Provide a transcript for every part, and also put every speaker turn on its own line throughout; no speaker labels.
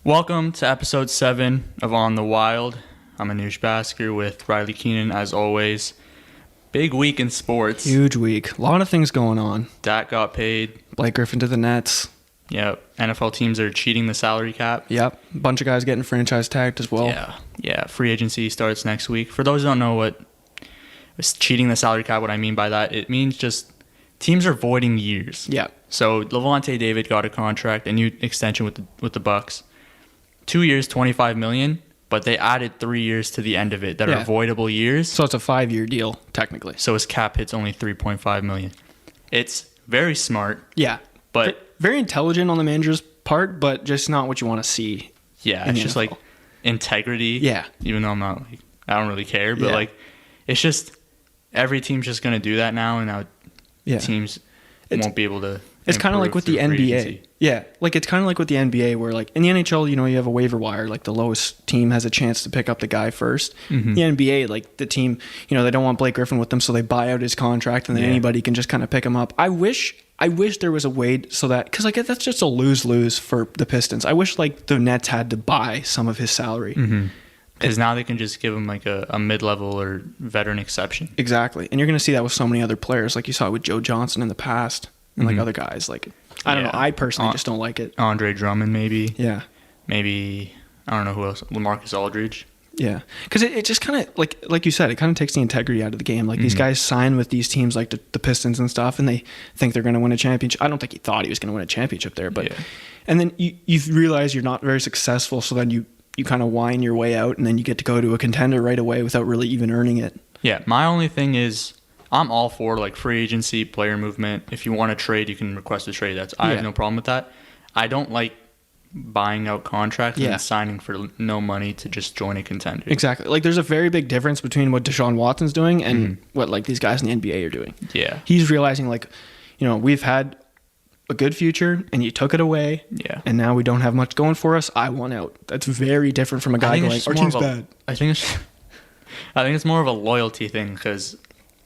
Welcome to episode 7 of On the Wild. I'm Anush Basker with Riley Keenan, as always. Big week in sports.
Huge week. A lot of things going on.
Dak got paid.
Blake Griffin to the Nets.
Yep. NFL teams are cheating the salary cap.
Yep. A bunch of guys getting franchise tagged as well.
Yeah. Free agency starts next week. For those who don't know what cheating the salary cap, what I mean by that, it means just teams are voiding years.
Yeah.
So Levante David got a contract, a new extension with the Bucks. 2 years, $25 million, but they added 3 years to the end of it that are voidable years.
So it's a 5-year deal, technically.
So his cap hits only $3.5 million. It's very smart.
Yeah.
But
very intelligent on the manager's part, but just not what you want to see.
Yeah, it's just NFL. Like integrity.
Yeah.
Even though I don't really care, but it's just every team's just going to do that now, and now teams won't be able to.
It's kind of like with the NBA.
Agency.
Yeah, like it's kind of like with the NBA where like in the NHL, you have a waiver wire, like the lowest team has a chance to pick up the guy first.
Mm-hmm.
The NBA, like the team, they don't want Blake Griffin with them, so they buy out his contract and then anybody can just kind of pick him up. I wish there was a way so that, because like that's just a lose-lose for the Pistons. I wish like the Nets had to buy some of his salary.
Because now they can just give him like a mid-level or veteran exception.
Exactly. And you're going to see that with so many other players, like you saw with Joe Johnson in the past. And like other guys, like I don't know. I personally just don't like it.
Andre Drummond, maybe.
Yeah.
Maybe I don't know who else. LaMarcus Aldridge.
Yeah, because it just kind of like you said, it kind of takes the integrity out of the game. Like these guys sign with these teams like the Pistons and stuff, and they think they're going to win a championship. I don't think he thought he was going to win a championship there, but and then you realize you're not very successful, so then you kind of whine your way out, and then you get to go to a contender right away without really even earning it. Yeah,
my only thing is, I'm all for like free agency, player movement. If you want to trade, you can request a trade. I have no problem with that. I don't like buying out contracts and signing for no money to just join a contender.
Exactly. Like there's a very big difference between what Deshaun Watson's doing and what like these guys in the NBA are doing.
Yeah.
He's realizing like, we've had a good future and you took it away.
Yeah.
And now we don't have much going for us. I want out. That's very different from a guy going, our team's bad.
I think it's more of a loyalty thing because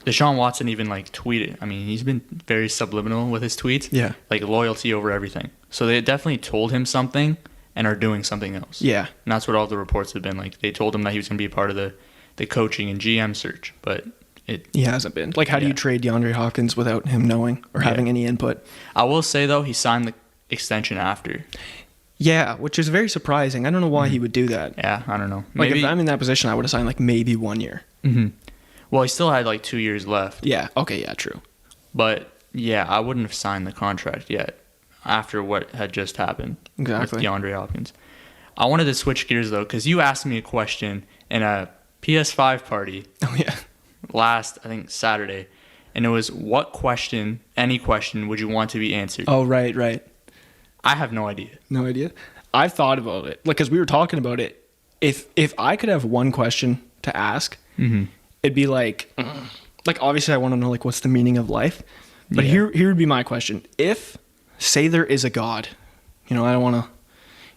Deshaun Watson even like tweeted. I mean, he's been very subliminal with his tweets.
Yeah.
Like loyalty over everything. So they definitely told him something and are doing something else.
Yeah.
And that's what all the reports have been. Like they told him that he was going to be a part of the coaching and GM search, but he
hasn't been. Like how do you trade DeAndre Hopkins without him knowing or having any input?
I will say though, he signed the extension after.
Yeah, which is very surprising. I don't know why he would do that.
Yeah, I don't know.
Like if I'm in that position, I would have signed like maybe 1 year.
Mm-hmm. Well, he still had like 2 years left.
Yeah. Okay. Yeah. True.
But yeah, I wouldn't have signed the contract yet after what had just happened with DeAndre Hopkins. I wanted to switch gears though, because you asked me a question in a PS5 party.
Oh yeah.
Last, I think Saturday, and it was any question would you want to be answered?
Oh right.
I have no idea.
No idea. I've thought about it, like because we were talking about it. If I could have one question to ask. It'd be like obviously I want to know like what's the meaning of life, but here would be my question. If say there is a God, I don't want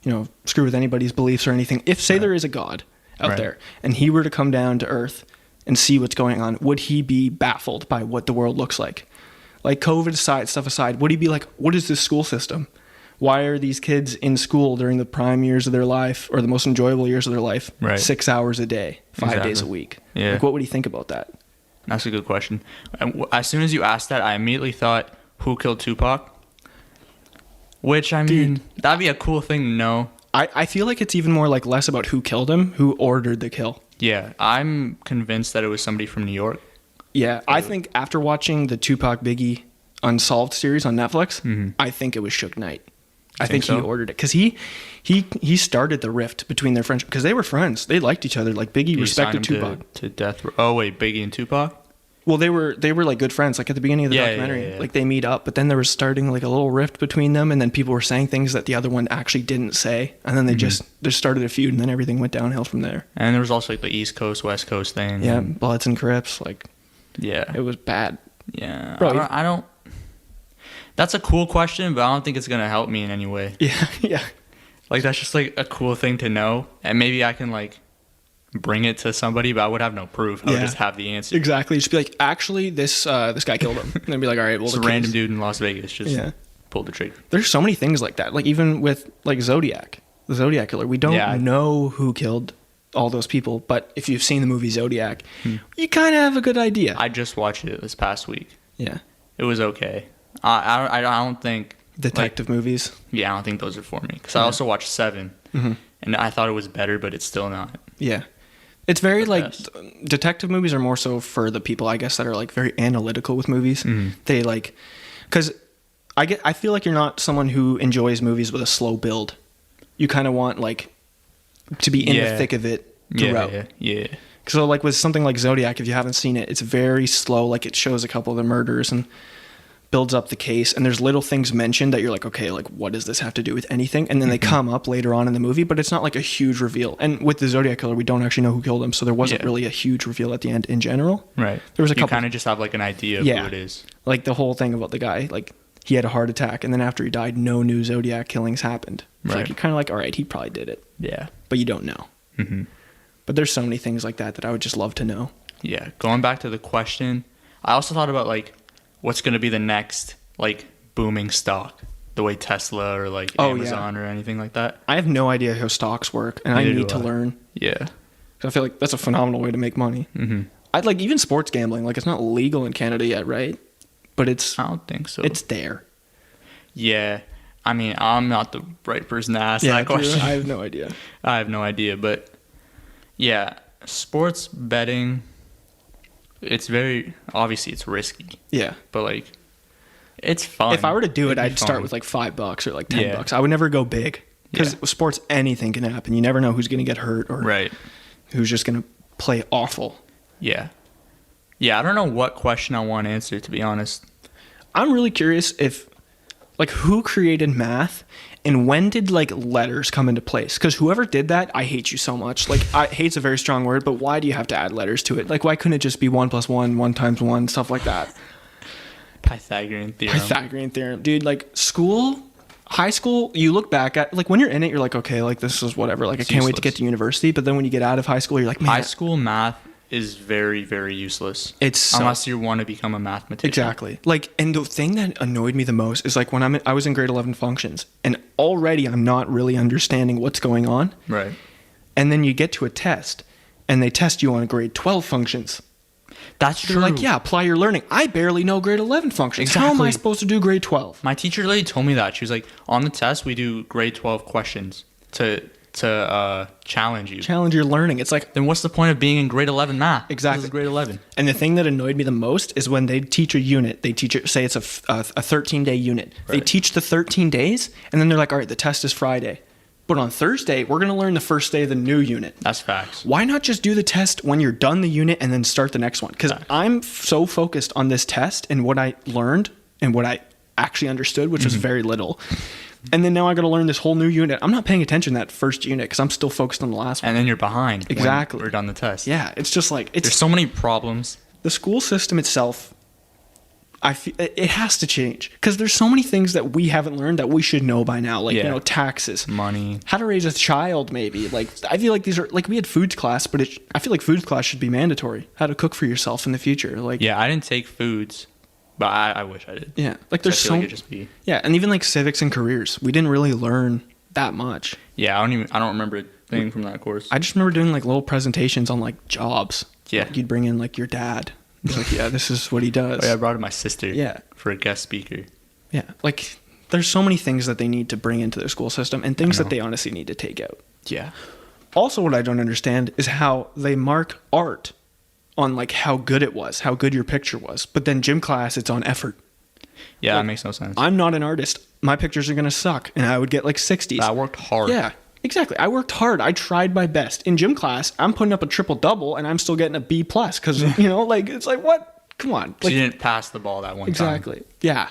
to, screw with anybody's beliefs or anything. If say there is a God out there and he were to come down to earth and see what's going on, would he be baffled by what the world looks like? Like COVID stuff aside, would he be like, what is this school system? Why are these kids in school during the prime years of their life or the most enjoyable years of their life 6 hours a day, 5 days a week?
Yeah.
Like, what would he think about that?
That's a good question. As soon as you asked that, I immediately thought, who killed Tupac? Which, I mean, that'd be a cool thing to know.
I feel like it's even more like less about who killed him, who ordered the kill.
Yeah, I'm convinced that it was somebody from New York.
Yeah, I think after watching the Tupac Biggie Unsolved series on Netflix, I think it was Suge Knight. I think he ordered it because he started the rift between their friendship because they were friends. They liked each other. Like Biggie respected Tupac
to death. Oh wait, Biggie and Tupac.
Well, they were like good friends. Like at the beginning of the documentary, like they meet up, but then there was starting like a little rift between them, and then people were saying things that the other one actually didn't say, and then they just started a feud, and then everything went downhill from there.
And there was also like the East Coast West Coast thing.
Yeah, Bloods and Crips. Like, it was bad.
Yeah,
bro.
I don't. That's a cool question, but I don't think it's going to help me in any way.
Yeah.
Like, that's just, like, a cool thing to know. And maybe I can, like, bring it to somebody, but I would have no proof. I would just have the answer.
Exactly. Just be like, actually, this guy killed him. And then be like, all right, well,
it's a random dude in Las Vegas just pulled the trigger.
There's so many things like that. Like, even with, like, Zodiac. the Zodiac killer. We don't know who killed all those people, but if you've seen the movie Zodiac, you kind of have a good idea.
I just watched it this past week.
Yeah.
It was okay. I don't think...
Detective movies?
Yeah, I don't think those are for me. Because I also watched Seven, and I thought it was better, but it's still not.
Yeah. It's very, detective movies are more so for the people, I guess, that are, very analytical with movies. They, because I feel like you're not someone who enjoys movies with a slow build. You kind of want, to be in the thick of it throughout.
Yeah.
So, with something like Zodiac, if you haven't seen it, it's very slow. It shows a couple of the murders and builds up the case. And there's little things mentioned that you're like, okay, what does this have to do with anything? And then they come up later on in the movie, but it's not a huge reveal. And with the Zodiac killer, we don't actually know who killed him. So there wasn't really a huge reveal at the end in general.
Right.
There was a couple.
You kind of just have an idea of who it is.
The whole thing about the guy, he had a heart attack. And then after he died, no new Zodiac killings happened. It's you're kind of all right, he probably did it.
Yeah.
But you don't know. But there's so many things like that I would just love to know.
Yeah. Going back to the question, I also thought about what's going to be the next booming stock, the way Tesla or Amazon or anything like that.
I have no idea how stocks work, and I need to learn.
Yeah.
I feel like that's a phenomenal way to make money. I'd even sports gambling. It's not legal in Canada yet, right? But I
don't think so.
It's there.
Yeah. I mean, I'm not the right person to ask that question.
I have no idea.
I have no idea, but yeah, sports betting, it's obviously it's risky.
Yeah.
But it's fun.
If I were to do it, I'd start with $5 or $10. I would never go big because with sports, anything can happen. You never know who's going to get hurt or who's just going to play awful.
Yeah. Yeah, I don't know what question I want to answer, to be honest.
I'm really curious if, who created math and when did, letters come into place? Because whoever did that, I hate you so much. Hate's a very strong word, but why do you have to add letters to it? Why couldn't it just be 1 + 1, 1 × 1, stuff like that?
Pythagorean theorem.
Dude, high school, you look back at, when you're in it, you're like, okay, this is whatever. I can't wait to get to university. But then when you get out of high school, you're like, man.
High school math is very, very useless. Unless you want to become a mathematician.
Exactly. And the thing that annoyed me the most is when I was in grade 11 functions, and already I'm not really understanding what's going on.
Right.
And then you get to a test, and they test you on grade 12 functions.
That's true.
They're apply your learning. I barely know grade 11 functions. Exactly. How am I supposed to do grade 12?
My teacher literally told me that. She was like, on the test, we do grade 12 questions to challenge you.
Challenge your learning. It's
then what's the point of being in grade 11 math?
Exactly.
This is grade 11.
And the thing that annoyed me the most is when they teach a unit. They teach it, say it's a 13-day unit. Right. They teach the 13 days, and then they're like, all right, the test is Friday. But on Thursday, we're going to learn the first day of the new unit.
That's facts.
Why not just do the test when you're done the unit and then start the next one? Because I'm so focused on this test and what I learned and what I actually understood, which was very little. And then now I got to learn this whole new unit. I'm not paying attention to that first unit because I'm still focused on the last one.
And then you're behind.
Exactly.
When we're done the test.
Yeah, it's just
there's so many problems.
The school system itself, I feel it has to change because there's so many things that we haven't learned that we should know by now, taxes,
money,
how to raise a child, maybe. I feel like these are we had foods class, but I feel like foods class should be mandatory. How to cook for yourself in the future,
Yeah, I didn't take foods, but I wish I did.
Yeah, there's so yeah, and even civics and careers, we didn't really learn that much.
Yeah, I don't remember a thing from that course.
I just remember doing little presentations on jobs.
Yeah,
you'd bring in your dad. He's yeah, this is what he does.
Oh, yeah, I brought in my sister.
Yeah.
For a guest speaker.
Yeah. There's so many things that they need to bring into their school system and things that they honestly need to take out.
Yeah.
Also, what I don't understand is how they mark art on how good it was, how good your picture was. But then gym class, it's on effort.
Yeah, that makes no sense.
I'm not an artist. My pictures are going to suck. And I would get 60s.
I worked hard.
Yeah. Exactly. I worked hard. I tried my best. In gym class, I'm putting up a triple-double, and I'm still getting a B+ because, it's what? Come on.
You didn't pass the ball that one time.
Exactly. Yeah.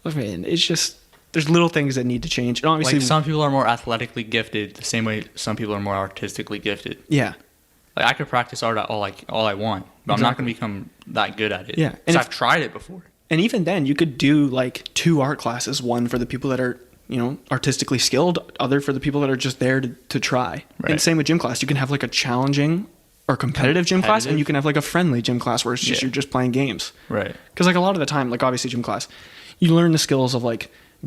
I mean, it's just, there's little things that need to change. And obviously,
some people are more athletically gifted the same way some people are more artistically gifted.
Yeah.
I could practice art all I want, but I'm not going to become that good at it.
Yeah.
And I've tried it before.
And even then, you could do 2 art classes, one for the people that are artistically skilled, other for the people that are just there to try. Right. And same with gym class. You can have a challenging or competitive gym class, and you can have a friendly gym class where it's just you're just playing games.
Right.
Because a lot of the time, obviously gym class, you learn the skills of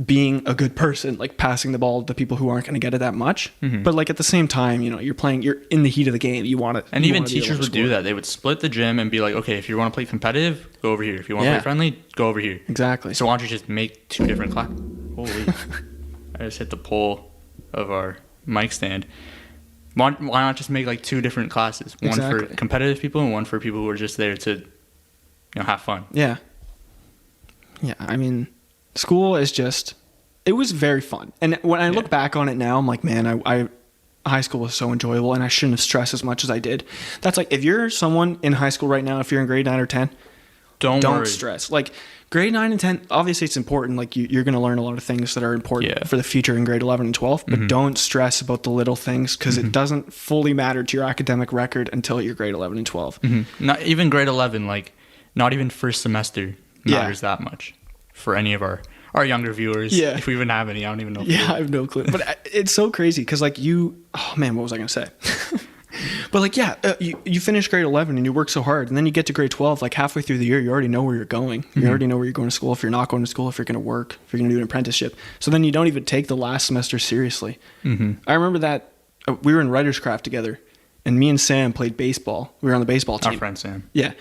being a good person, like passing the ball to people who aren't going to get it that much. But like at the same time, you know, you're in the heat of the game. You want it.
And even teachers would do that. They would split the gym and be like, okay, if you want to play competitive, go over here. If you want to play friendly, go over here.
Exactly.
So why don't you just make 2 different classes? Holy. I just hit the pole of our mic stand. Why not just make like 2 different classes? One for competitive people and one for people who are just there to, you know, have fun.
Yeah. Yeah. I mean, school is just, it was very fun. And when I look back on it now, I'm like, man, I high school was so enjoyable and I shouldn't have stressed as much as I did. That's like, if you're someone in high school right now, if you're in grade 9 or 10, don't stress. Like grade 9 and 10, obviously it's important. Like you're going to learn a lot of things that are important for the future in grade 11 and 12, but don't stress about the little things because it doesn't fully matter to your academic record until you're grade 11 and 12.
Not even grade 11, like not even first semester matters that much for any of our younger viewers. Yeah. If we even have any, I don't even know.
I have no clue. But it's so crazy because like oh man, what was I going to say? But like, you finish grade 11 and you work so hard and then you get to grade 12, like halfway through the year, you already know where you're going. You already know where you're going to school, if you're not going to school, if you're going to work, if you're going to do an apprenticeship. So then you don't even take the last semester seriously. I remember that we were in writer's craft together and me and Sam played baseball. We were on the baseball team.
Our friend Sam.
Yeah.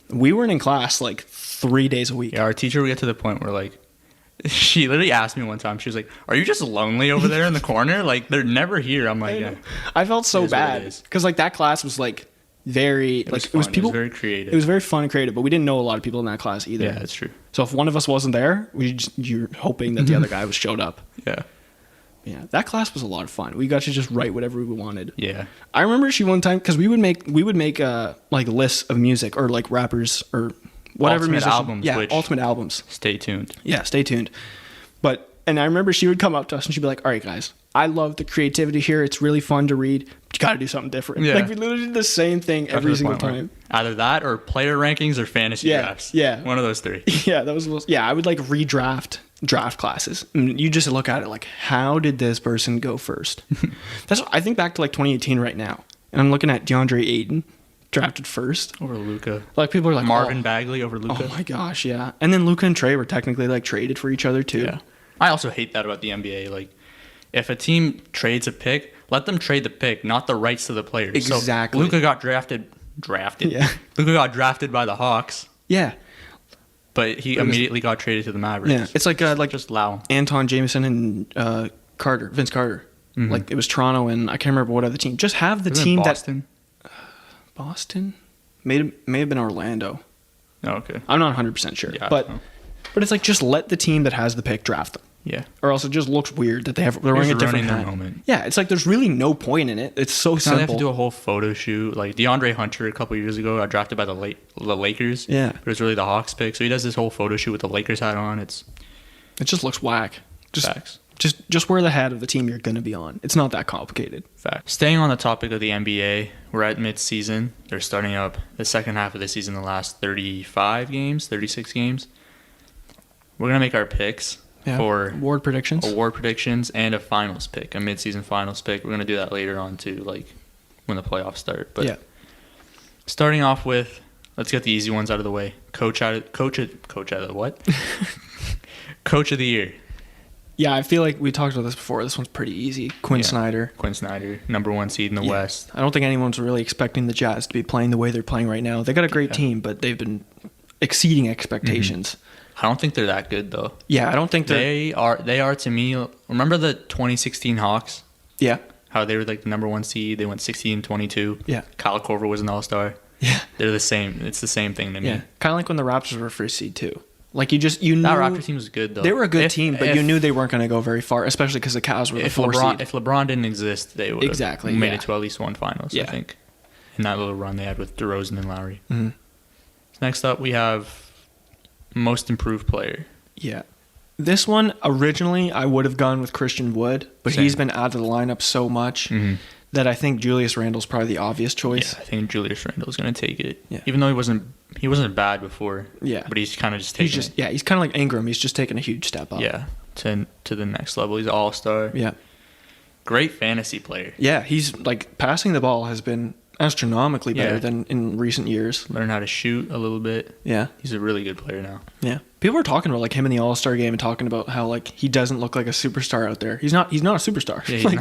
We weren't in class like 3 days a week.
Yeah, our teacher would get to the point where like, she literally asked me one time, she was like, are you just lonely over there in the corner? Like, they're never here. I'm like, yeah.
I felt so bad because like that class was like very, it was people.
It was very creative.
It was very fun and creative, but we didn't know a lot of people in that class either.
Yeah, that's true.
So if one of us wasn't there, you're hoping that the other guy was showed up.
Yeah.
Yeah, that class was a lot of fun. We got to just write whatever we wanted.
Yeah.
I remember she one time, because we would make like lists of music or like rappers or whatever
ultimate
musician.
albums.
Yeah, ultimate albums.
Stay tuned.
Yeah, stay tuned. And I remember she would come up to us and she'd be like, all right, guys, I love the creativity here. It's really fun to read. But you got to do something different. Yeah. Like we literally did the same thing every single time.
Either that or player rankings or fantasy drafts. Yeah. One of those 3.
Yeah, I would like redraft draft classes. And you just look at it like, how did this person go first? I think back to like 2018 right now. And I'm looking at DeAndre Ayton. Drafted first
over Luka.
Like people are like
Marvin Bagley over Luka.
Oh my gosh, yeah. And then Luka and Trey were technically like traded for each other too.
Yeah. I also hate that about the NBA. Like, if a team trades a pick, let them trade the pick, not the rights to the players.
Exactly.
So Luka got drafted. Yeah. Luka got drafted by the Hawks.
Yeah.
But he immediately got traded to the Mavericks.
Yeah. It's like just
allow
Anton Jameson and Vince Carter. Like it was Toronto and I can't remember what other team. Just have the team
Boston?
Boston may have been Orlando.
Oh, okay.
I'm not 100% sure. Yeah, but it's like just let the team that has the pick draft them.
Yeah.
Or else it just looks weird that they're wearing a different hat. Moment. Yeah, it's like there's really no point in it. It's so simple.
They have to do a whole photo shoot. Like DeAndre Hunter a couple years ago got drafted by the Lakers.
Yeah.
But it was really the Hawks pick. So he does this whole photo shoot with the Lakers hat on. It
just looks whack.
Facts.
Just wear the hat of the team you're going to be on. It's not that complicated.
Fact. Staying on the topic of the NBA, we're at mid-season. They're starting up the second half of the season, the last 36 games. We're going to make our picks for
award predictions
and a finals pick, a mid-season finals pick. We're going to do that later on too, like when the playoffs start. But starting off with, let's get the easy ones out of the way. Coach of the year.
Yeah, I feel like we talked about this before. This one's pretty easy. Quinn Snyder.
Quinn Snyder, number 1 seed in the West.
I don't think anyone's really expecting the Jazz to be playing the way they're playing right now. They got a great team, but they've been exceeding expectations.
I don't think they're that good though.
Yeah, I don't think
they are to me. Remember the 2016 Hawks?
Yeah.
How they were like the number 1 seed. They went 16-22.
Yeah.
Kyle Korver was an all-star.
Yeah.
They're the same. It's the same thing to me.
Yeah. Kind of like when the Raptors were first seed too. Like you knew
that Raptors team was good though.
They were a good team, but you knew they weren't going to go very far, especially because the Cavs were the 4 seed.
If LeBron didn't exist, they would have made it to at least one finals. I think in that little run they had with DeRozan and Lowry.
Mm-hmm.
Next up, we have most improved player.
Yeah, this one originally I would have gone with Christian Wood, but he's been out of the lineup so much that I think Julius Randle's probably the obvious choice.
Yeah, I think Julius Randle's going to take it.
Yeah.
Even though he wasn't bad before.
Yeah.
But he's kind of just taking it.
Yeah, he's kind of like Ingram. He's just taking a huge step up.
Yeah, to the next level. He's an all-star.
Yeah.
Great fantasy player.
Yeah, he's like passing the ball has been astronomically better than in recent years.
Learn how to shoot a little bit.
Yeah.
He's a really good player now.
Yeah. People were talking about like him in the All-Star game and talking about how like he doesn't look like a superstar out there. He's not a superstar.
Yeah,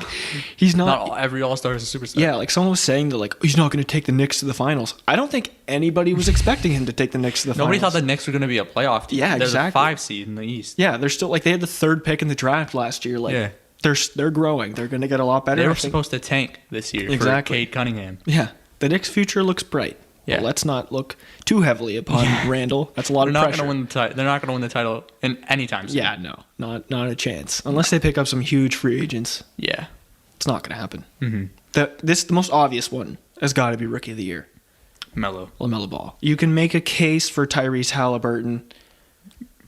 he's not.
Not every All-Star is a superstar.
Yeah, like someone was saying that like he's not going to take the Knicks to the finals. I don't think anybody was expecting him to take the Knicks to the finals.
Nobody thought the Knicks were going to be a playoff team.
Yeah,
They're
exactly.
the 5 seed in the East.
Yeah, they're still like they had the 3rd pick in the draft last year. Like they're growing. They're going to get a lot better.
They were supposed to tank this year for Cade Cunningham.
Yeah, the Knicks' future looks bright. Yeah, well, let's not look too heavily upon Randall. That's a lot of pressure.
They're not going to win the title in any time soon.
Yeah, no, not a chance. Unless they pick up some huge free agents.
Yeah,
it's not going to happen. The most obvious one has got to be Rookie of the Year. LaMelo Ball. You can make a case for Tyrese Halliburton.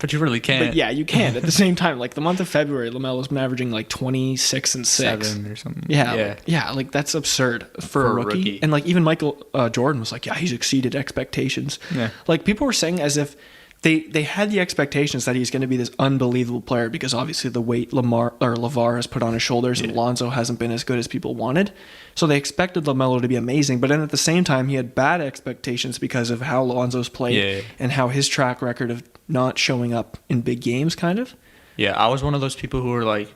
But you really can't.
But yeah, you can. At the same time, like the month of February, LaMelo's been averaging like 26 and 6.
7 or something.
Yeah. Like that's absurd for a rookie. And like even Michael Jordan was like, yeah, he's exceeded expectations. Yeah. Like people were saying as if they had the expectations that he's going to be this unbelievable player because obviously the weight LeVar has put on his shoulders and Lonzo hasn't been as good as people wanted. So they expected LaMelo to be amazing, but then at the same time he had bad expectations because of how Lonzo's played and how his track record of not showing up in big games kind of.
Yeah, I was one of those people who were like,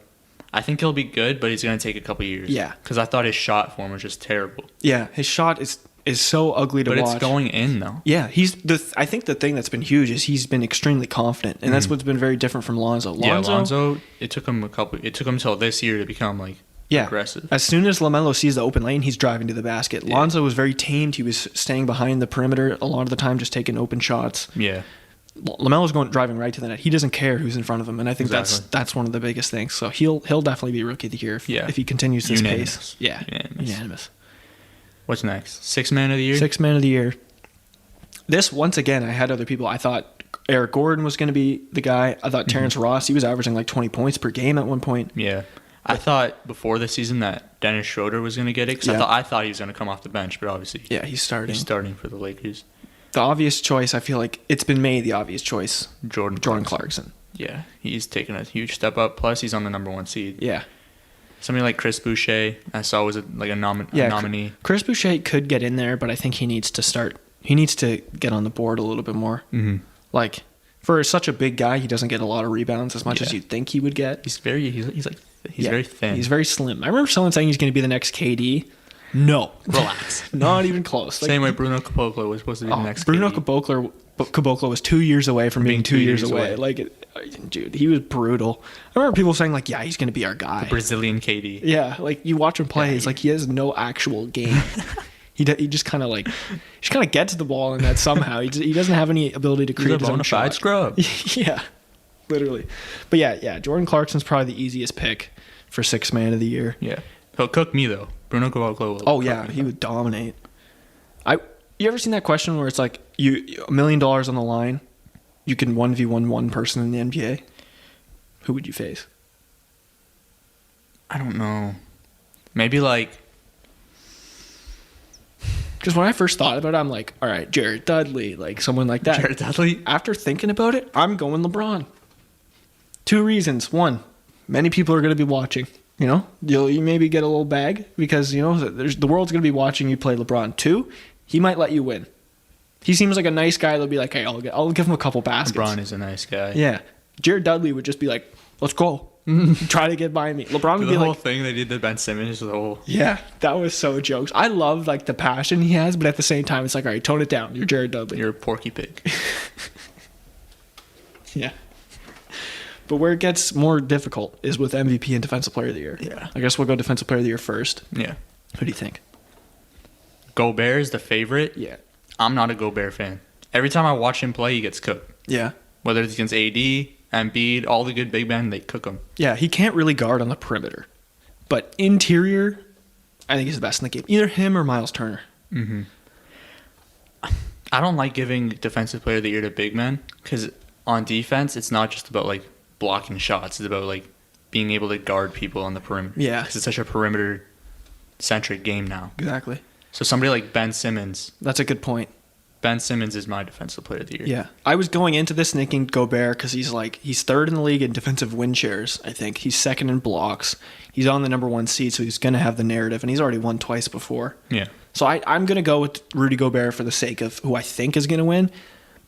I think he'll be good, but he's going to take a couple years. Yeah. Because I thought his shot form was just terrible.
Yeah, his shot is so ugly to watch.
But it's going in, though.
Yeah, I think the thing that's been huge is he's been extremely confident, and that's what's been very different from Lonzo.
Lonzo, it took him until this year to become like aggressive.
As soon as LaMelo sees the open lane, he's driving to the basket. Yeah. Lonzo was very tamed. He was staying behind the perimeter a lot of the time, just taking open shots.
Yeah.
LaMelo's driving right to the net. He doesn't care who's in front of him, and I think that's one of the biggest things. So he'll definitely be Rookie of the Year if he continues this pace. Yeah, unanimous.
What's next? Sixth Man of the Year?
Sixth Man of the Year. This, once again, I had other people. I thought Eric Gordon was going to be the guy. I thought Terrence Ross, he was averaging like 20 points per game at one point.
Yeah. I thought before the season that Dennis Schroeder was going to get it because I thought he was going to come off the bench, but obviously
he's starting.
He's starting for the Lakers.
The obvious choice, I feel like it's been made the obvious choice. Jordan Clarkson.
Yeah, he's taken a huge step up. Plus, he's on the number 1 seed.
Yeah.
Somebody like Chris Boucher, I saw was a nominee.
Chris Boucher could get in there, but I think he needs to start. He needs to get on the board a little bit more. Mm-hmm. Like for such a big guy, he doesn't get a lot of rebounds as much as you'd think he would get.
He's very thin.
He's very slim. I remember someone saying he's going to be the next KD. No,
relax.
Not even close.
Same way Bruno Caboclo was supposed to be the next.
Bruno
KD.
Caboclo was 2 years away from being 2 years away. Dude, he was brutal. I remember people saying like, "Yeah, he's going to be our guy."
The Brazilian KD.
Yeah, like you watch him play, it's like he has no actual game. he just kind of gets the ball in that somehow. He doesn't have any ability to create his own shot.
Scrub.
Yeah, literally. But yeah, Jordan Clarkson's probably the easiest pick for Sixth Man of the Year.
Yeah, he'll cook me though. Bruno Caboclo will.
He would dominate. You ever seen that question where it's like $1 million on the line, you can 1v1 one person in the NBA? Who would you face?
I don't know. Maybe like.
Because when I first thought about it, I'm like, all right, Jared Dudley, like someone like that.
Jared Dudley?
After thinking about it, I'm going LeBron. 2 reasons. One, many people are going to be watching. You know, you maybe get a little bag because, the world's going to be watching you play LeBron. 2, he might let you win. He seems like a nice guy that'll be like, hey, I'll give him a couple baskets.
LeBron is a nice guy.
Yeah. Jared Dudley would just be like, let's go. Try to get by me. LeBron would be like...
The whole thing they did to Ben Simmons,
Yeah, that was so jokes. I love, like, the passion he has, but at the same time, it's like, all right, tone it down. You're Jared Dudley.
You're a Porky Pig.
Yeah. But where it gets more difficult is with MVP and Defensive Player of the Year.
Yeah.
I guess we'll go Defensive Player of the Year first.
Yeah.
Who do you think?
Gobert is the favorite.
Yeah.
I'm not a Gobert fan. Every time I watch him play, he gets cooked.
Yeah.
Whether it's against AD, Embiid, all the good big men, they cook him.
Yeah, he can't really guard on the perimeter. But interior, I think he's the best in the game. Either him or Miles Turner.
Mm-hmm. I don't like giving Defensive Player of the Year to big men because on defense, it's not just about like blocking shots. It's about like being able to guard people on the perimeter.
Yeah.
Because it's such a perimeter-centric game now.
Exactly.
So somebody like Ben Simmons.
That's a good point.
Ben Simmons is my Defensive Player of the Year.
Yeah. I was going into this thinking Gobert because he's third in the league in defensive win shares, I think. He's second in blocks. He's on the number 1 seed, so he's going to have the narrative, and he's already won twice before.
Yeah.
So I'm going to go with Rudy Gobert for the sake of who I think is going to win.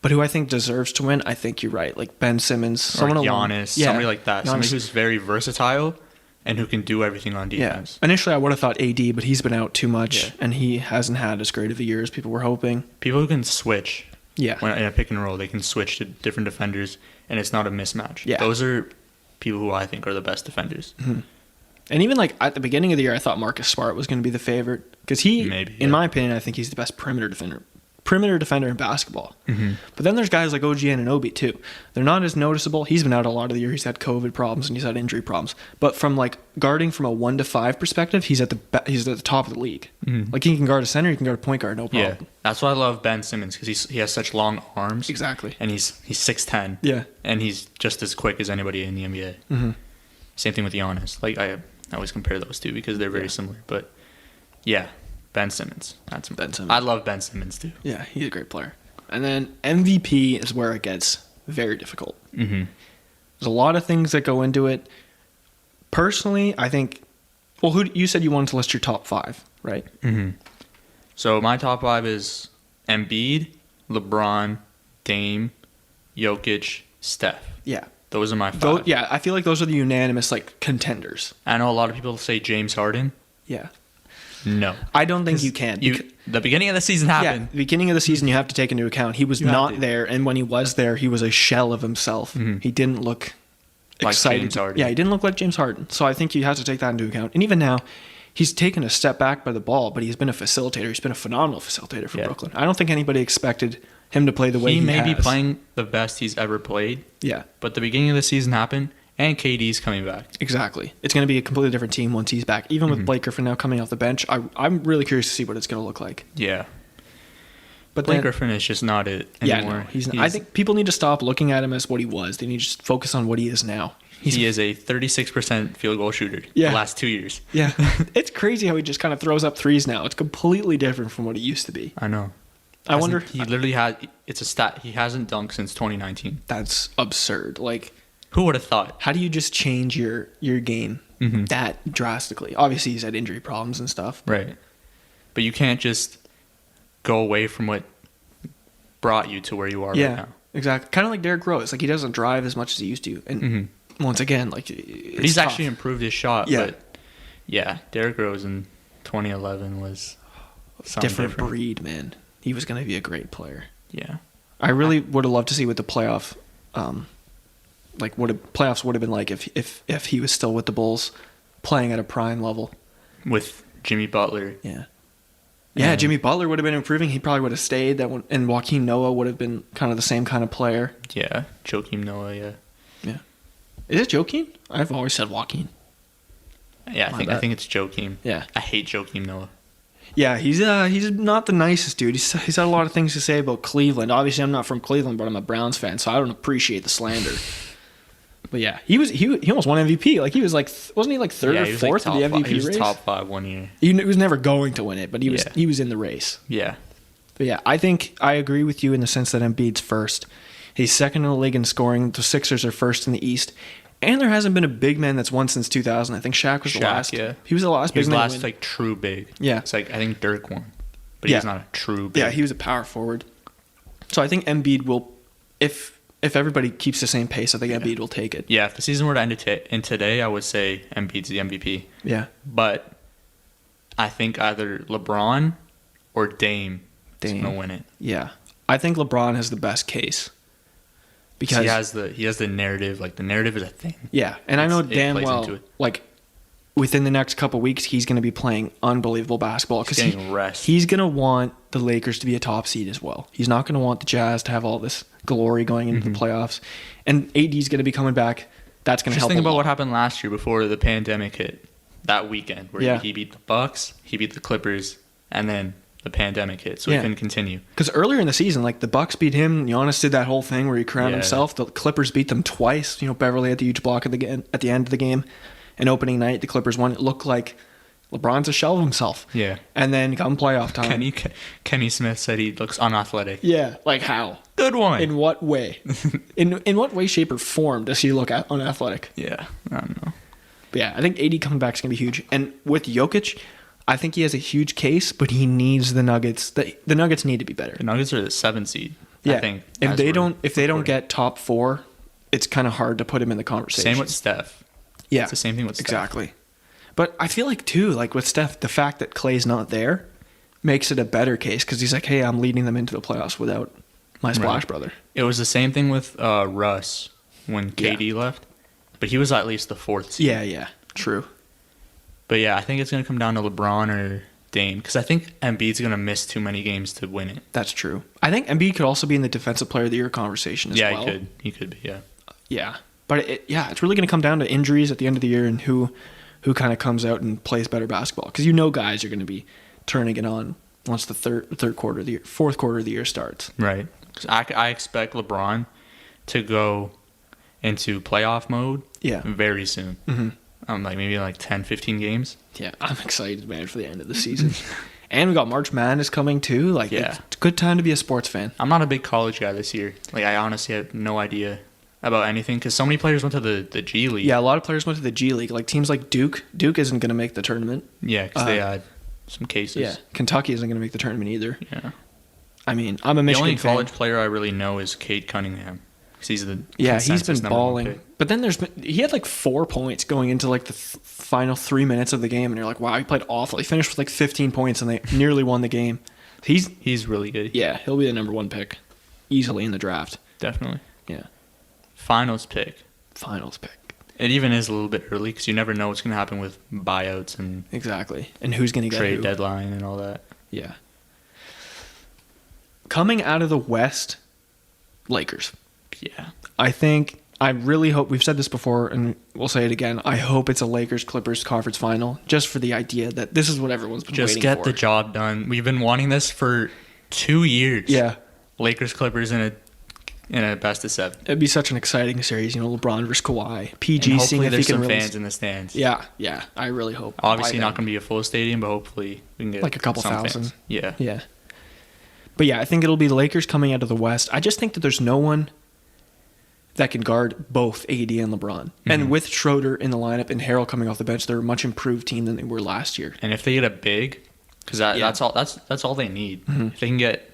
But who I think deserves to win, I think you're right. Like Ben Simmons,
Or
someone
Giannis, somebody like that. Somebody who's very versatile and who can do everything on defense.
Yeah. Initially, I would have thought AD, but he's been out too much, and he hasn't had as great of a year as people were hoping.
People who can switch.
Yeah.
When in a pick and roll, they can switch to different defenders, and it's not a mismatch.
Yeah.
Those are people who I think are the best defenders.
Mm-hmm. And even like at the beginning of the year, I thought Marcus Smart was going to be the favorite because he, in my opinion, I think he's the best perimeter defender in basketball. Mm-hmm. But then there's guys like OG Anunoby too. They're not as noticeable. He's been out a lot of the year. He's had COVID problems and he's had injury problems. But from like guarding from a 1 to 5 perspective, he's at the top of the league. Mm-hmm. Like he can guard a center, he can guard a point guard, no problem.
Yeah, that's why I love Ben Simmons because he has such long arms.
Exactly.
And he's 6'10".
Yeah.
And he's just as quick as anybody in the NBA. Mm-hmm. Same thing with Giannis. Like I always compare those two because they're very similar. But yeah, Ben Simmons. That's Ben Simmons. I love Ben Simmons too.
Yeah, he's a great player. And then MVP is where it gets very difficult. Mm-hmm. There's a lot of things that go into it. Personally, I think. Well, who you said you wanted to list your top 5, right?
Mm-hmm. So my top 5 is Embiid, LeBron, Dame, Jokic, Steph.
Yeah.
Those are my 5.
Yeah, I feel like those are the unanimous like contenders.
I know a lot of people say James Harden.
Yeah.
No.
I don't think you can.
The beginning of the season happened.
Yeah, the beginning of the season you have to take into account. He was not there, and when he was there, he was a shell of himself. Mm-hmm. He didn't look excited.
James Harden.
Yeah, he didn't look like James Harden. So I think you have to take that into account. And even now, he's taken a step back by the ball, but he's been a facilitator. He's been a phenomenal facilitator for Brooklyn. I don't think anybody expected him to play the way he has.
He may be playing the best he's ever played.
Yeah.
But the beginning of the season happened, and KD's coming back.
Exactly. It's going to be a completely different team once he's back. Even with Blake Griffin now coming off the bench, I'm really curious to see what it's going to look like.
Yeah. But Blake Griffin is just not it anymore.
Yeah, no, he's not. I think people need to stop looking at him as what he was. They need to just focus on what he is now.
He is a 36% field goal shooter the last 2 years.
Yeah. It's crazy how he just kind of throws up threes now. It's completely different from what he used to be.
I know.
I wonder.
He literally had. It's a stat. He hasn't dunked since 2019.
That's absurd. Like,
who would have thought?
How do you just change your game that drastically? Obviously, he's had injury problems and stuff.
Right. But you can't just go away from what brought you to where you are right now.
Exactly. Kind of like Derrick Rose. Like, he doesn't drive as much as he used to. And once again, like,
he's tough. Actually improved his shot. Yeah. But yeah, Derrick Rose in 2011 was
different breed, man. He was going to be a great player.
Yeah.
I really would have loved to see what the playoff, like what playoffs would have been like if he was still with the Bulls, playing at a prime level.
With Jimmy Butler.
Yeah. Yeah, Jimmy Butler would have been improving. He probably would have stayed. And Joakim Noah would have been kind of the same kind of player.
Yeah, Joakim Noah. Yeah.
Yeah. Is it Joakim? I've always said Joaquin.
Yeah, I think it's Joakim.
Yeah.
I hate Joakim Noah.
Yeah, he's not the nicest dude. He's had a lot of things to say about Cleveland. Obviously, I'm not from Cleveland, but I'm a Browns fan, so I don't appreciate the slander. But yeah, he almost won MVP. Like, he was like, wasn't he like third or fourth in the MVP race?
He was top 5 1 year.
He was never going to win it, but he was in the race.
Yeah.
But yeah, I think I agree with you in the sense that Embiid's first. He's second in the league in scoring. The Sixers are first in the East. And there hasn't been a big man that's won since 2000. I think Shaq was the last. Yeah. He was the last big man.
He was the last, like, true big.
Yeah.
It's like, I think Dirk won. But he's not a true big.
Yeah, he was a power forward. So I think Embiid will, if everybody keeps the same pace, I think Embiid will take it.
Yeah, if the season were to end in today, I would say Embiid's the MVP.
Yeah.
But I think either LeBron or Dame is going to win it.
Yeah. I think LeBron has the best case. Because
he has the narrative. Like, the narrative is a thing.
Yeah, and I know damn well, like, within the next couple of weeks, he's going to be playing unbelievable basketball.
He's getting rest.
He's going to want the Lakers to be a top seed as well. He's not going to want the Jazz to have all this glory going into the playoffs. And AD's going to be coming back. That's going to help.
Just think about what happened last year before the pandemic hit. That weekend where he beat the Bucks, he beat the Clippers, and then the pandemic hit, so he couldn't continue.
Because earlier in the season, like, the Bucks beat him. Giannis did that whole thing where he crowned himself. The Clippers beat them twice. Beverly had the huge block at the end of the game. And opening night, the Clippers won. It looked like LeBron's a shell of himself.
Yeah.
And then come playoff time.
Kenny Smith said he looks unathletic.
Yeah. Like, how?
Good one.
In what way? in what way, shape, or form does he look unathletic?
Yeah. I don't know.
But yeah, I think AD coming back is going to be huge. And with Jokic, I think he has a huge case, but he needs the Nuggets. The Nuggets need to be better.
The Nuggets are the 7th seed.
Yeah.
I think
if they don't get top 4, it's kind of hard to put him in the conversation.
Same with Steph.
Yeah.
It's the same thing with Steph.
Exactly. But I feel like, too, like with Steph, the fact that Klay's not there makes it a better case because he's like, hey, I'm leading them into the playoffs without my splash brother.
It was the same thing with Russ when KD left, but he was at least the 4th seed.
Yeah. True.
But yeah, I think it's going to come down to LeBron or Dame because I think Embiid's going to miss too many games to win it.
That's true. I think Embiid could also be in the Defensive Player of the Year conversation as well.
Yeah, he could be, yeah.
Yeah. But it's really going to come down to injuries at the end of the year and who kind of comes out and plays better basketball. Because guys are going to be turning it on once the fourth quarter of the year starts.
Right. 'Cause I expect LeBron to go into playoff mode very soon. Mm-hmm. Maybe 10, 15 games.
Yeah, I'm excited, man, for the end of the season. And we got March Madness coming, too. It's a good time to be a sports fan.
I'm not a big college guy this year. I honestly have no idea about anything because so many players went to the G League.
Yeah, a lot of players went to the G League. Teams like Duke. Duke isn't going to make the tournament.
Yeah, because they had some cases.
Yeah, Kentucky isn't going to make the tournament either.
Yeah.
I'm a Michigan fan.
The only college player I really know is Cade Cunningham. He's
been balling. But then he had 4 points going into the final 3 minutes of the game, and you're like, wow, he played awful. He finished with 15 points, and they nearly won the game.
He's really good.
Yeah, he'll be the number 1 pick easily in the draft.
Definitely.
Yeah.
Finals pick.
It
even is a little bit early because you never know what's going to happen with buyouts and
exactly, and who's going to get
trade deadline and all that.
Yeah. Coming out of the West, Lakers.
Yeah.
I really hope, we've said this before and we'll say it again, I hope it's a Lakers-Clippers conference final just for the idea that this is what everyone's been waiting for.
Just get the job done. We've been wanting this for 2 years.
Yeah.
Lakers-Clippers in a best of 7.
It'd be such an exciting series, LeBron versus Kawhi. PG seeing if he can
there's some fans in the stands.
Yeah, I really hope.
Obviously not going to be a full stadium, but hopefully we can get
a couple thousand.
Fans. Yeah.
Yeah. But yeah, I think it'll be the Lakers coming out of the West. I just think that there's no one that can guard both AD and LeBron. Mm-hmm. And with Schroeder in the lineup and Harrell coming off the bench, they're a much improved team than they were last year.
And if they get a big, because that's all they need. Mm-hmm. If they can get,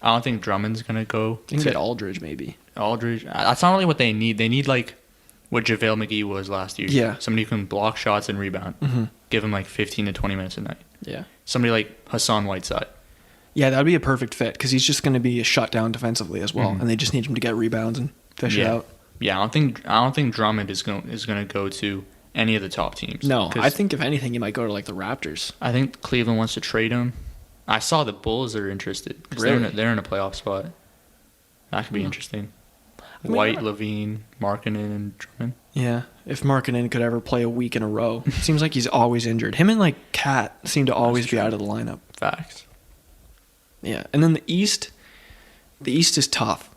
I don't think Drummond's gonna go.
They can get Aldridge maybe.
Aldridge, that's not really what they need. They need what JaVale McGee was last year.
Yeah,
somebody who can block shots and rebound. Mm-hmm. Give him 15 to 20 minutes a night.
Yeah,
somebody like Hassan Whiteside.
Yeah, that would be a perfect fit because he's just going to be a shutdown defensively as well, and they just need him to get rebounds and fish it out.
Yeah, I don't think Drummond is going to go to any of the top teams.
No, I think if anything, he might go to the Raptors.
I think Cleveland wants to trade him. I saw the Bulls are interested because they're in a playoff spot. That could be interesting. White, Levine, Markkanen, and Drummond.
Yeah, if Markkanen could ever play a week in a row, it seems like he's always injured. Him and Cat seem to always be out of the lineup.
Facts.
Yeah, and then the East is tough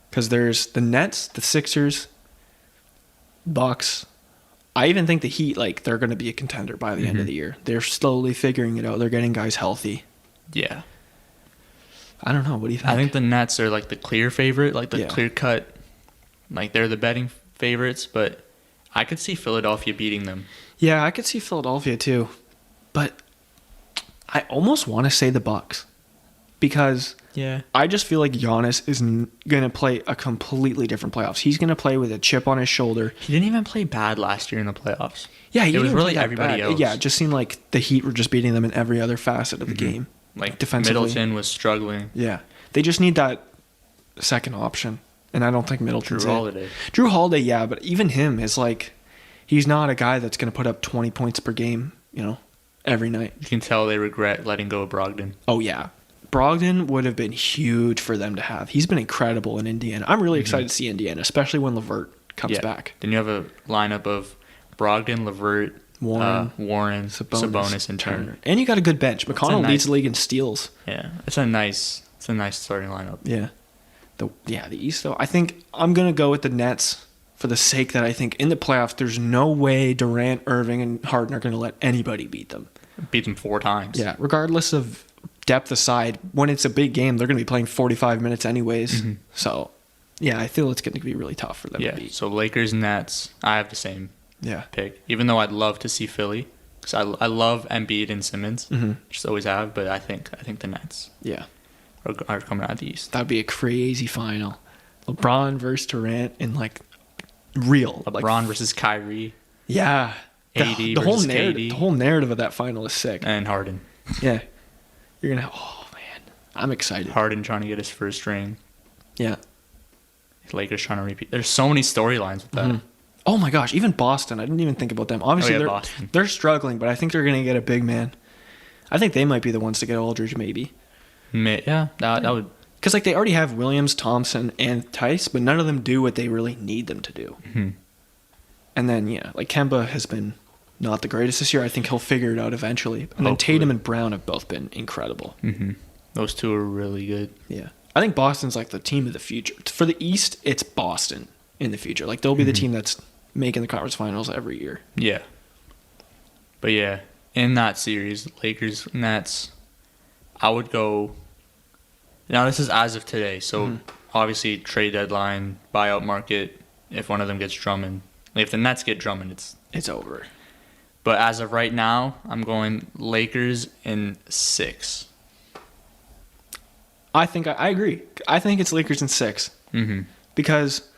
because there's the Nets, the Sixers, Bucks. I even think the Heat, they're going to be a contender by the end of the year. They're slowly figuring it out. They're getting guys healthy.
Yeah.
I don't know. What do you think?
I think the Nets are the clear favorite, the clear cut. They're the betting favorites, but I could see Philadelphia beating them.
Yeah, I could see Philadelphia too, but I almost want to say the Bucks. Because I just feel like Giannis is going to play a completely different playoffs. He's going to play with a chip on his shoulder.
He didn't even play bad last year in the playoffs.
Yeah,
it was really everybody else.
Yeah, it just seemed like the Heat were just beating them in every other facet of the game. Defensively.
Middleton was struggling.
Yeah. They just need that second option. And I don't think Middleton's
Drew
Holiday, yeah, but even him is he's not a guy that's going to put up 20 points per game, every night.
You can tell they regret letting go of Brogdon.
Oh, yeah. Brogdon would have been huge for them to have. He's been incredible in Indiana. I'm really excited to see Indiana, especially when LeVert comes back.
Then you have a lineup of Brogdon, LeVert, Warren, Sabonis, and Turner.
And you got a good bench. McConnell leads the league in steals.
Yeah, it's a nice starting lineup.
Yeah. The East, though, I think I'm going to go with the Nets for the sake that I think in the playoffs, there's no way Durant, Irving, and Harden are going to let anybody beat them.
Beat them 4 times.
Yeah, regardless of depth aside, when it's a big game, they're going to be playing 45 minutes anyways. Mm-hmm. So, yeah, I feel it's going to be really tough for them to beat.
So Lakers, Nets, I have the same pick. Even though I'd love to see Philly, because I love Embiid and Simmons, just always have, but I think the Nets.
Yeah.
are coming out of the East.
That'd be a crazy final. LeBron versus Durant in like real.
LeBron versus Kyrie.
Yeah.
AD
the
versus
whole narrative,
KD.
The whole narrative of that final is sick.
And Harden.
Yeah. You're going to oh, man. I'm excited.
Harden trying to get his first ring.
Yeah.
Lakers trying to repeat. There's so many storylines with that.
Mm-hmm. Oh, my gosh. Even Boston. I didn't even think about them. Obviously, they're struggling, but I think they're going to get a big man. I think they might be the ones to get Aldridge, maybe.
Yeah, that would...
Because like they already have Williams, Thompson, and Tice, but none of them do what they really need them to do.
Mm-hmm.
And then, yeah, like Kemba has been not the greatest this year. I think he'll figure it out eventually. And then Tatum and Brown have both been incredible.
Mm-hmm. Those two are really good.
Yeah. I think Boston's like the team of the future. For the East, it's Boston in the future. Like they'll be the team that's making the conference finals every year.
Yeah. But yeah, in that series, Lakers, Nets, I would go... Now, this is as of today, so obviously trade deadline, buyout market, if one of them gets Drummond. If the Nets get Drummond,
it's over.
But as of right now, I'm going Lakers in 6.
I think I agree. I think it's Lakers in 6.
Mm-hmm.
Because,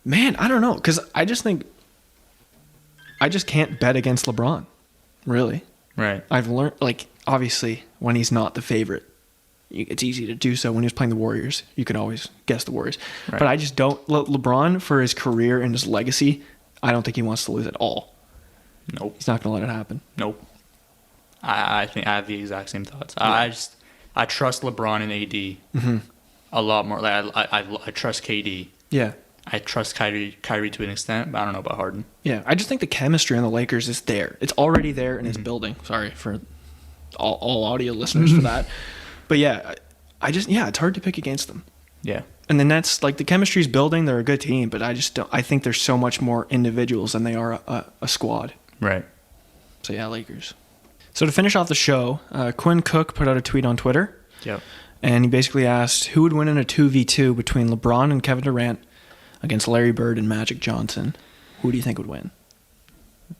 man, I don't know. Because I just think I just can't bet against LeBron, really.
Right.
I've learned, like, obviously, when he's not the favorite, it's easy to do so. When he was playing the Warriors, you could always guess the Warriors. Right. But I just don't. LeBron, for his career and his legacy, I don't think he wants to lose at all.
Nope.
He's not going to let it happen.
Nope. I think I have the exact same thoughts. Yeah. I trust LeBron and AD a lot more. Like I trust KD.
Yeah.
I trust Kyrie to an extent, but I don't know about Harden.
Yeah, I just think the chemistry on the Lakers is there. It's already there and it's building. Sorry for all audio listeners for that. But yeah, it's hard to pick against them.
Yeah.
And the Nets, like the chemistry's building. They're a good team, but I think there's so much more individuals than they are a squad.
Right.
So yeah, Lakers. So to finish off the show, Quinn Cook put out a tweet on Twitter.
Yep.
And he basically asked who would win in a 2v2 between LeBron and Kevin Durant against Larry Bird and Magic Johnson. Who do you think would win?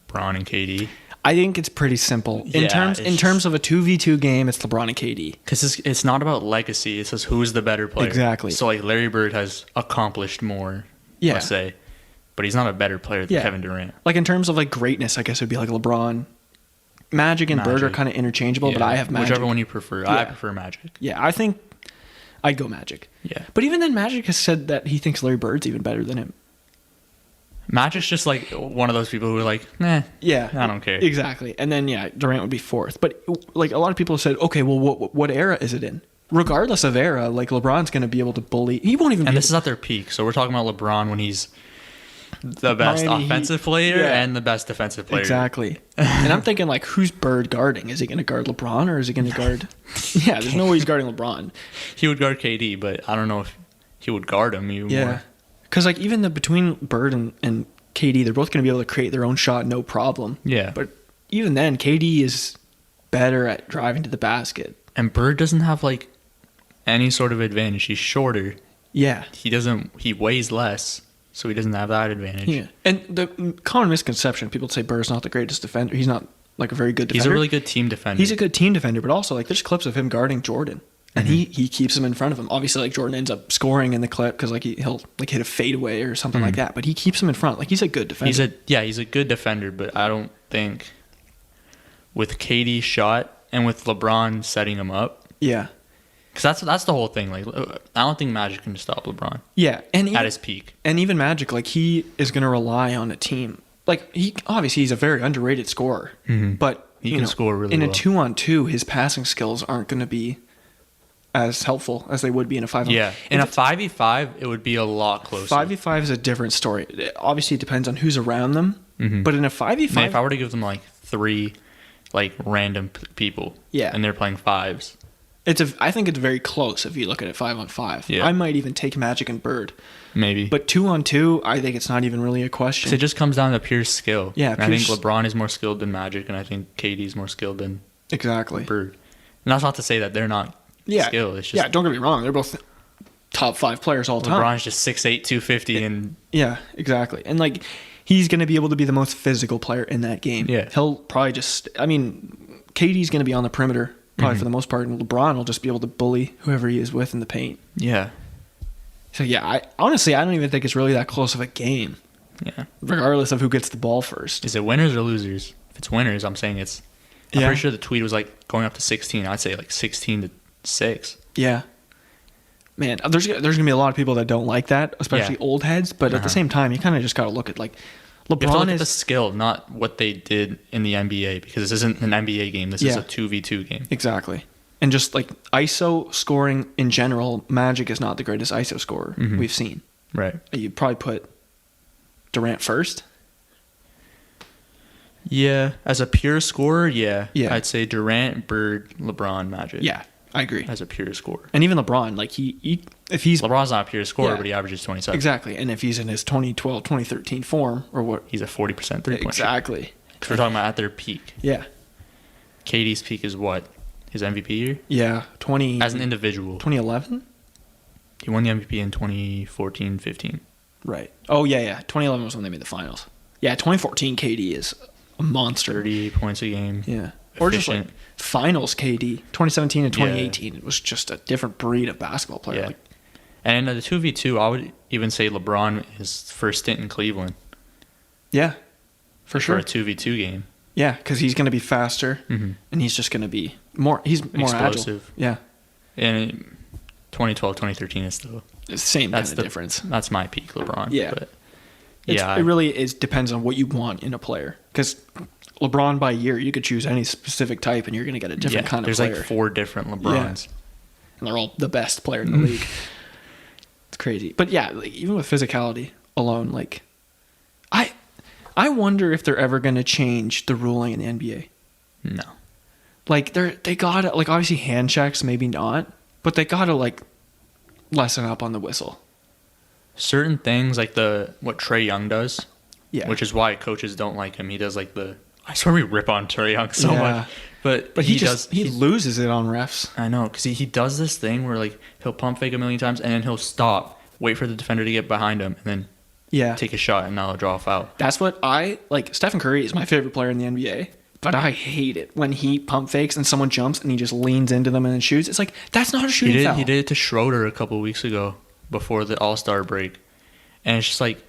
LeBron and KD.
I think it's pretty simple. In terms of a 2v2 game, it's LeBron and KD.
Because it's not about legacy. It's just who's the better player.
Exactly.
So like Larry Bird has accomplished more, let's say. But he's not a better player than Kevin Durant.
Like in terms of like greatness, I guess it would be like LeBron. Magic and Bird are kind of interchangeable, but I have Magic.
Whichever one you prefer. Yeah. I prefer Magic.
Yeah, I think I'd go Magic.
Yeah.
But even then, Magic has said that he thinks Larry Bird's even better than him.
Magic's just like one of those people who are like, nah,
yeah,
I don't care.
Exactly. And then, Durant would be 4th. But like a lot of people have said, okay, well, what era is it in? Regardless of era, like LeBron's going to be able to bully. He won't even
And this is at their peak. So we're talking about LeBron when he's the best offensive player and the best defensive player.
Exactly. And I'm thinking, like, who's Bird guarding? Is he going to guard LeBron or is he going to guard... Yeah, there's no way he's guarding LeBron.
He would guard KD, but I don't know if he would guard him even more.
Because, like, even between Bird and KD, they're both going to be able to create their own shot, no problem.
Yeah.
But even then, KD is better at driving to the basket.
And Bird doesn't have, like, any sort of advantage. He's shorter.
Yeah.
He weighs less, so he doesn't have that advantage.
Yeah. And the common misconception, people say Bird's not the greatest defender. He's not, like, a very good defender.
He's a really good team defender.
He's a good team defender, but also, like, there's clips of him guarding Jordan. And he keeps him in front of him. Obviously, like, Jordan ends up scoring in the clip because, like, he'll like hit a fadeaway or something like that. But he keeps him in front. Like, he's a good defender.
He's a good defender, but I don't think with KD's shot and with LeBron setting him up.
Yeah.
Because that's the whole thing. Like, I don't think Magic can stop LeBron.
Yeah, and
at his peak.
And even Magic, like, he is going to rely on a team. Like, he's a very underrated scorer.
Mm-hmm.
But
he can score really well.
In a 2-on-2, his passing skills aren't going to be as helpful as they would be in a 5-on-5.
Yeah, in a 5v5, it would be a lot closer.
5v5 is a different story. Obviously, it depends on who's around them. Mm-hmm. But in a 5v5...
Man, if I were to give them, like, 3, like, random people, and they're playing 5s...
I think it's very close if you look at it 5-on-5.
Yeah.
I might even take Magic and Bird.
Maybe.
But 2-on-2, I think it's not even really a question.
So it just comes down to pure skill.
Yeah,
I think LeBron is more skilled than Magic, and I think KD is more skilled than Bird. And that's not to say that they're not skilled. It's just,
don't get me wrong. They're both top 5 players all time.
LeBron's just 6'8", 250. And
yeah, exactly. And, like, he's going to be able to be the most physical player in that game.
Yeah.
He'll probably just... I mean, KD's going to be on the perimeter probably for the most part, and LeBron will just be able to bully whoever he is with in the paint.
Yeah.
So yeah, I don't even think it's really that close of a game.
Yeah.
Regardless of who gets the ball first.
Is it winners or losers? If it's winners, I'm saying it's. I'm pretty sure the tweet was like going up to 16. I'd say like 16-6.
Yeah. Man, there's gonna be a lot of people that don't like that, especially old heads. But at the same time, you kind of just gotta look at like LeBron
you have to look at the skill, not what they did in the NBA, because this isn't an NBA game. This is a 2v2 game.
Exactly. And just like ISO scoring in general, Magic is not the greatest ISO scorer we've seen.
Right.
You'd probably put Durant first.
Yeah, as a pure scorer, yeah. I'd say Durant, Bird, LeBron, Magic.
Yeah, I agree.
As a pure scorer.
And even LeBron, like if he's
LeBron's not a pure scorer, but he averages 27.
Exactly. And if he's in his 2012, 2013 form or what,
he's a 40% three-point
exactly.
shooter. Because we're talking about at their peak.
Yeah.
KD's peak is what? His MVP year?
Yeah, as
an individual.
2011?
He won the MVP in 2014-15.
Right. Oh yeah. 2011 was when they made the finals. Yeah, 2014 KD is a monster.
30 points a game.
Yeah. Or just like finals KD. 2017 and 2018, it was just a different breed of basketball player.
Yeah.
Like,
and in the 2v2, I would even say LeBron, his first stint in Cleveland.
Yeah, for sure.
For a 2v2 game.
Yeah, because he's going to be faster, and he's just going to be more. He's more
explosive.
Agile. Yeah.
And 2012, 2013 is still
the same kind of difference.
That's my peak LeBron.
Yeah.
But
it really depends on what you want in a player. Because LeBron by year, you could choose any specific type, and you're going to get a different kind of player.
There's like 4 different LeBrons.
Yeah. And they're all the best player in the league. It's crazy. But yeah, like, even with physicality alone, like I wonder if they're ever going to change the ruling in the NBA.
No.
Like they gotta, like, obviously hand checks, maybe not, but they gotta like lessen up on the whistle.
Certain things like what Trae Young does, which is why coaches don't like him. He does like I swear we rip on Trae Young so much, but
he loses it on refs.
I know, because he does this thing where like he'll pump fake a million times and then he'll stop, wait for the defender to get behind him, and then take a shot, and now he'll draw a foul.
That's what I like. Stephen Curry is my favorite player in the NBA. But I hate it when he pump fakes and someone jumps and he just leans into them and then shoots. It's like, that's not a shooting foul.
He did it to Schroeder a couple of weeks ago before the All-Star break. And it's just like,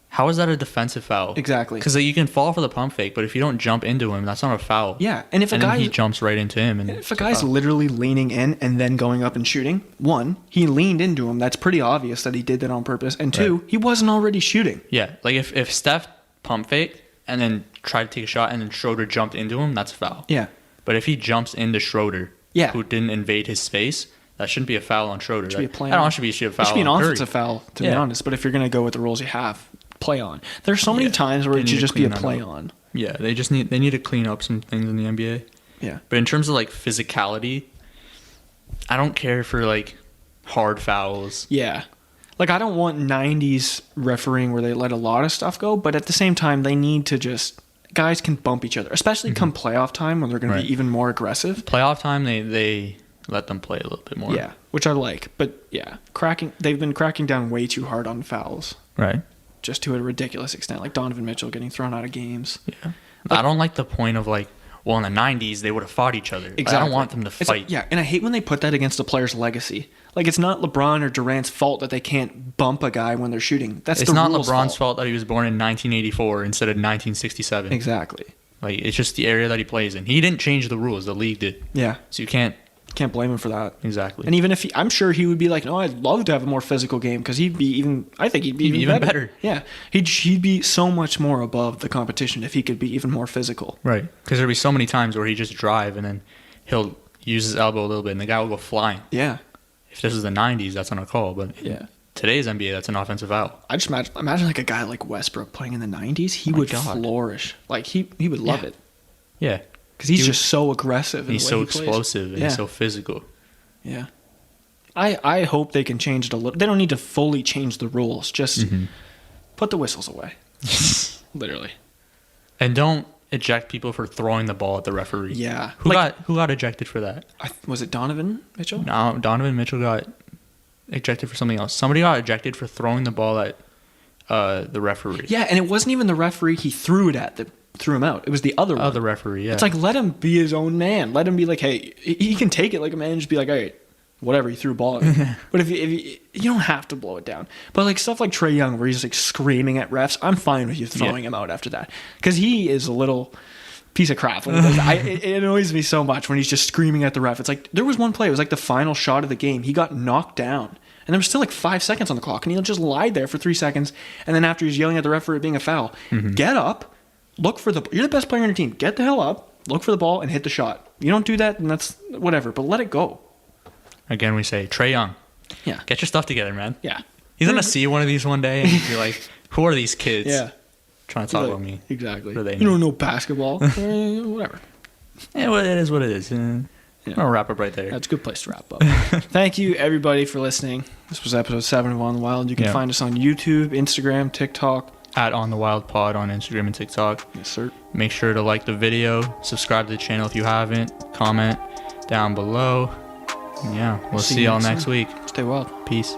how is that a defensive foul?
Exactly.
Because you can fall for the pump fake, but if you don't jump into him, that's not a foul.
Yeah. And then
he jumps right into him. And
if a guy's literally leaning in and then going up and shooting, one, he leaned into him. That's pretty obvious that he did that on purpose. And two, he wasn't already shooting.
Yeah. Like if Steph pump faked and then tried to take a shot and then Schroeder jumped into him, that's a foul.
Yeah.
But if he jumps into Schroeder, who didn't invade his space, that shouldn't be a foul on Schroeder. It should be a play on. It should be a foul.
It should be an offensive foul, to be honest. But if you're going to go with the rules you have, play on. There's so many times where it should just be a play on.
Yeah, they need to clean up some things in the NBA.
Yeah.
But in terms of like physicality, I don't care for like hard fouls.
Yeah. Like, I don't want 90s refereeing where they let a lot of stuff go, but at the same time, they need to just... Guys can bump each other, especially come playoff time when they're going to be even more aggressive.
Playoff time, they let them play a little bit more.
Yeah, which I like. But, yeah, they've been cracking down way too hard on fouls.
Right.
Just to a ridiculous extent, like Donovan Mitchell getting thrown out of games.
Yeah. I don't like the point of, like, well, in the 90s, they would have fought each other. Exactly. I don't want them to fight.
Like, and I hate when they put that against a player's legacy. Like, it's not LeBron or Durant's fault that they can't bump a guy when they're shooting. It's not
LeBron's fault that he was born in 1984 instead of 1967.
Exactly.
Like, it's just the area that he plays in. He didn't change the rules. The league did.
Yeah.
So you can't
blame him for that.
Exactly.
And even if I'm sure he would be like, no, I'd love to have a more physical game because I think he'd be even better. Yeah. He'd be so much more above the competition if he could be even more physical.
Right. Because there'd be so many times where he just drive and then he'll use his elbow a little bit and the guy will go flying.
Yeah.
If this is the 90s, that's not a call. But today's NBA, that's an offensive foul.
I just imagine like a guy like Westbrook playing in the 90s. He would flourish. Like, he would love it.
Yeah.
Because he's just so aggressive.
He's so explosive and he's so physical.
Yeah. I hope they can change it a little. They don't need to fully change the rules. Just put the whistles away. Literally.
And don't eject people for throwing the ball at the referee.
Yeah.
Who got ejected for that?
Was it Donovan Mitchell?
No, Donovan Mitchell got ejected for something else. Somebody got ejected for throwing the ball at the referee.
Yeah, and it wasn't even the referee he threw it at. threw him out. It was the other one.
Other referee, yeah.
It's like, let him be his own man. Let him be like, hey, he can take it like a man and just be like, all right, whatever, he threw a ball at me. But if you don't have to blow it down. But like stuff like Trae Young where he's like screaming at refs, I'm fine with you throwing him out after that. Because he is a little piece of crap when he does that. It annoys me so much when he's just screaming at the ref. It's like, there was one play, it was like the final shot of the game. He got knocked down. And there was still like 5 seconds on the clock. And he just lied there for 3 seconds. And then after he's yelling at the ref for it being a foul, get up, look for you're the best player on your team. Get the hell up, look for the ball, and hit the shot. You don't do that, and that's whatever. But let it go.
Again, we say, Trae Young.
Yeah.
Get your stuff together, man.
Yeah.
He's going to see one of these one day and be like, who are these kids?
Yeah.
Trying to talk about me.
Exactly.
You
don't know basketball. Whatever.
Yeah, well, it is what it is. I'll wrap up right there.
That's a good place to wrap up. Thank you, everybody, for listening. This was episode 7 of On the Wild. You can find us on YouTube, Instagram, TikTok.
At On the Wild Pod on Instagram and TikTok.
Yes, sir.
Make sure to like the video, subscribe to the channel if you haven't, comment down below. And yeah, we'll see y'all next week.
Stay wild.
Peace.